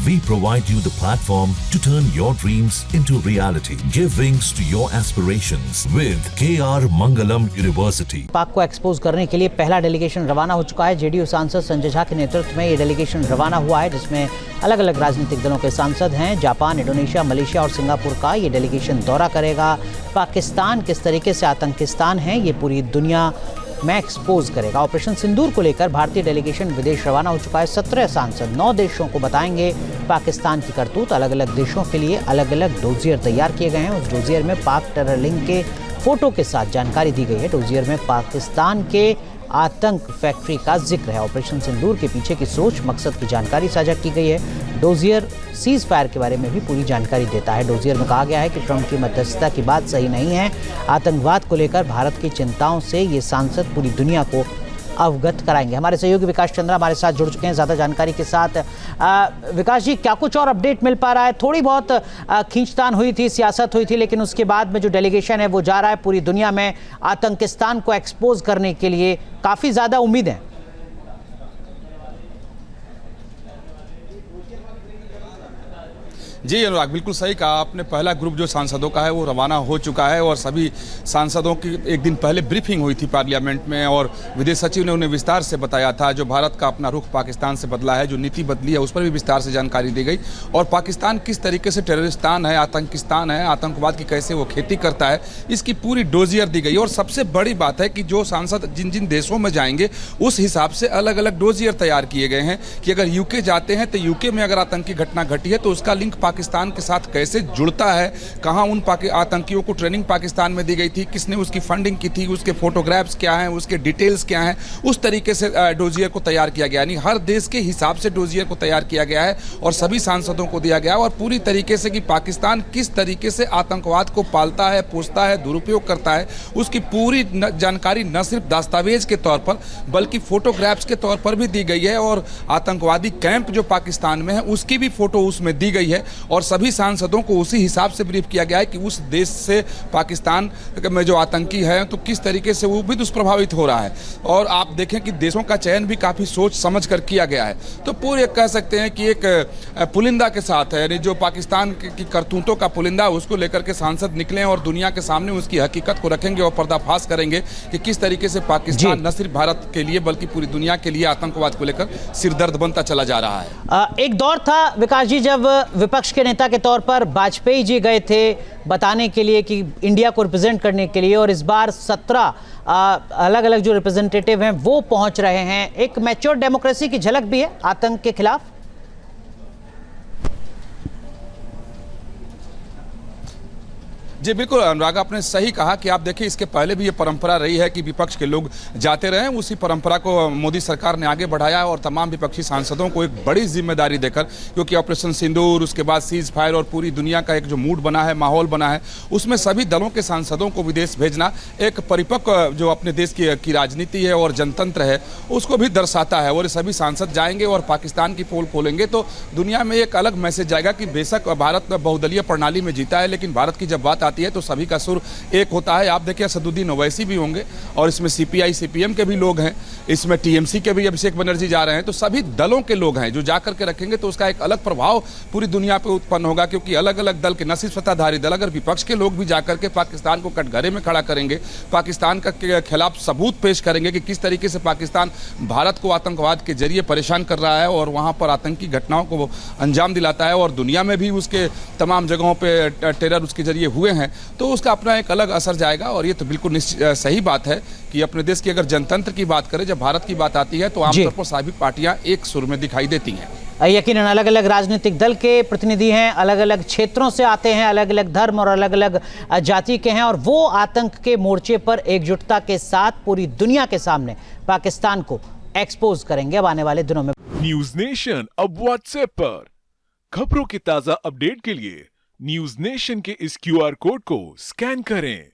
We provide you the platform to turn your dreams into reality. Give wings to your aspirations with KR Mangalam University. पाक को expose करने के लिए पहला delegation रवाना हो चुका है। जेडीयू सांसद संजय झा के नेतृत्व में ये डेलीगेशन रवाना हुआ है, जिसमें अलग अलग राजनीतिक दलों के सांसद हैं। जापान, इंडोनेशिया, मलेशिया और सिंगापुर का ये डेलीगेशन दौरा करेगा। पाकिस्तान किस तरीके से आतंकिस्तान है ये पूरी दुनिया में एक्सपोज करेगा। ऑपरेशन सिंदूर को लेकर भारतीय डेलीगेशन विदेश रवाना हो चुका है। 17 सांसद 9 देशों को बताएंगे पाकिस्तान की करतूत। अलग अलग देशों के लिए अलग अलग डोजियर तैयार किए गए हैं। उस डोजियर में पाक टेरर लिंक के फोटो के साथ जानकारी दी गई है। डोजियर में पाकिस्तान के आतंक फैक्ट्री का जिक्र है। ऑपरेशन सिंदूर के पीछे की सोच, मकसद की जानकारी साझा की गई है। डोजियर सीज फायर के बारे में भी पूरी जानकारी देता है। डोजियर में कहा गया है कि ट्रंप की मध्यस्थता की बात सही नहीं है। आतंकवाद को लेकर भारत की चिंताओं से ये सांसद पूरी दुनिया को अवगत कराएंगे। हमारे सहयोगी विकास चंद्रा हमारे साथ जुड़ चुके हैं ज़्यादा जानकारी के साथ। विकास जी, क्या कुछ और अपडेट मिल पा रहा है? थोड़ी बहुत खींचतान हुई थी, सियासत हुई थी, लेकिन उसके बाद में जो डेलीगेशन है वो जा रहा है पूरी दुनिया में आतंकिस्तान को एक्सपोज करने के लिए। काफ़ी ज़्यादा उम्मीद है। जी अनुराग, बिल्कुल सही कहा आपने। पहला ग्रुप जो सांसदों का है वो रवाना हो चुका है और सभी सांसदों की एक दिन पहले ब्रीफिंग हुई थी पार्लियामेंट में और विदेश सचिव ने उन्हें विस्तार से बताया था। जो भारत का अपना रुख पाकिस्तान से बदला है, जो नीति बदली है, उस पर भी विस्तार से जानकारी दी गई और पाकिस्तान किस तरीके से टेररिस्तान है, आतंकिस्तान है, आतंकवाद की कैसे वो खेती करता है, इसकी पूरी डोजियर दी गई। और सबसे बड़ी बात है कि जो सांसद जिन जिन देशों में जाएंगे उस हिसाब से अलग अलग डोजियर तैयार किए गए हैं कि अगर यूके जाते हैं तो यूके में अगर आतंकी घटना घटी है तो उसका लिंक पाकिस्तान के साथ कैसे जुड़ता है, कहां उन आतंकियों को ट्रेनिंग पाकिस्तान में दी गई थी, किसने उसकी फंडिंग की थी, उसके फोटोग्राफ्स क्या हैं, उसके डिटेल्स क्या हैं, उस तरीके से डोजियर को तैयार किया गया। यानी हर देश के हिसाब से डोजियर को तैयार किया गया है और सभी सांसदों को दिया गया और पूरी तरीके से कि पाकिस्तान किस तरीके से आतंकवाद को पालता है, पोसता है, दुरुपयोग करता है, उसकी पूरी जानकारी न सिर्फ दस्तावेज के तौर पर बल्कि फोटोग्राफ्स के तौर पर भी दी गई है और आतंकवादी कैंप जो पाकिस्तान में है उसकी भी फोटो उसमें दी गई है और सभी सांसदों को उसी हिसाब से ब्रीफ किया गया है कि उस देश से पाकिस्तान में जो आतंकी है तो किस तरीके से वो भी दुष्प्रभावित हो रहा है। और आप देखें कि देशों का चयन भी काफ़ी सोच समझ कर किया गया है। तो पूरे कह सकते हैं कि एक पुलिंदा के साथ है, यानी जो पाकिस्तान की करतूतों का पुलिंदा, उसको लेकर के सांसद निकले और दुनिया के सामने उसकी हकीकत को रखेंगे और पर्दाफाश करेंगे कि किस तरीके से पाकिस्तान न सिर्फ भारत के लिए बल्कि पूरी दुनिया के लिए आतंकवाद को लेकर सिरदर्द बनता चला जा रहा है। एक दौर था विकास जी जब विपक्ष के नेता के तौर पर वाजपेयी जी गए थे बताने के लिए कि इंडिया को रिप्रेजेंट करने के लिए, और इस बार 17 अलग अलग जो रिप्रेजेंटेटिव हैं वो पहुंच रहे हैं। एक मैच्योर डेमोक्रेसी की झलक भी है आतंक के खिलाफ। जी बिल्कुल अनुराग, आपने सही कहा कि आप देखिए इसके पहले भी ये परंपरा रही है कि विपक्ष के लोग जाते रहे। उसी परंपरा को मोदी सरकार ने आगे बढ़ाया और तमाम विपक्षी सांसदों को एक बड़ी जिम्मेदारी देकर, क्योंकि ऑपरेशन सिंदूर, उसके बाद सीज फायर और पूरी दुनिया का एक जो मूड बना है, माहौल बना है, उसमें सभी दलों के सांसदों को विदेश भेजना एक परिपक्व जो अपने देश की राजनीति है और जनतंत्र है उसको भी दर्शाता है। और सभी सांसद जाएंगे और पाकिस्तान की पोल खोलेंगे तो दुनिया में एक अलग मैसेज जाएगा कि बेशक भारत बहुदलीय प्रणाली में जीता है, लेकिन भारत की जब बात आती है तो सभी का सुर एक होता है। आप देखिए असदुद्दीन ओवैसी भी होंगे और इसमें सीपीआई सीपीएम के भी लोग हैं, इसमें टीएमसी के भी अभिषेक बनर्जी जा रहे हैं। तो सभी दलों के लोग हैं जो जाकर के रखेंगे तो उसका एक अलग प्रभाव पूरी दुनिया पे उत्पन्न होगा, क्योंकि अलग अलग दल के न सिर्फ सत्ताधारी दल, अगर विपक्ष के लोग भी जाकर के पाकिस्तान को कटघरे में खड़ा करेंगे, पाकिस्तान के खिलाफ सबूत पेश करेंगे कि किस तरीके से पाकिस्तान भारत को आतंकवाद के जरिए परेशान कर रहा है और वहाँ पर आतंकी घटनाओं को अंजाम दिलाता है और दुनिया में भी उसके तमाम जगहों पर टेरर उसके जरिए हुए हैं, तो उसका अपना एक अलग असर जाएगा। और ये तो बिल्कुल सही बात है कि अपने देश की अगर जनतंत्र की बात करें, जब भारत की बात आती है तो आमतौर पर सभी पार्टियां एक सुर में दिखाई देती हैं। यकीनन अलग अलग राजनीतिक दल के प्रतिनिधि हैं, अलग अलग क्षेत्रों से आते हैं, अलग अलग धर्म और अलग अलग जाति के हैं और वो आतंक के मोर्चे पर एकजुटता के साथ पूरी दुनिया के सामने पाकिस्तान को एक्सपोज करेंगे अब आने वाले दिनों में। न्यूज नेशन अब व्हाट्सएप पर खबरों की ताजा अपडेट के लिए न्यूज नेशन के इस क्यूआर कोड को स्कैन करें।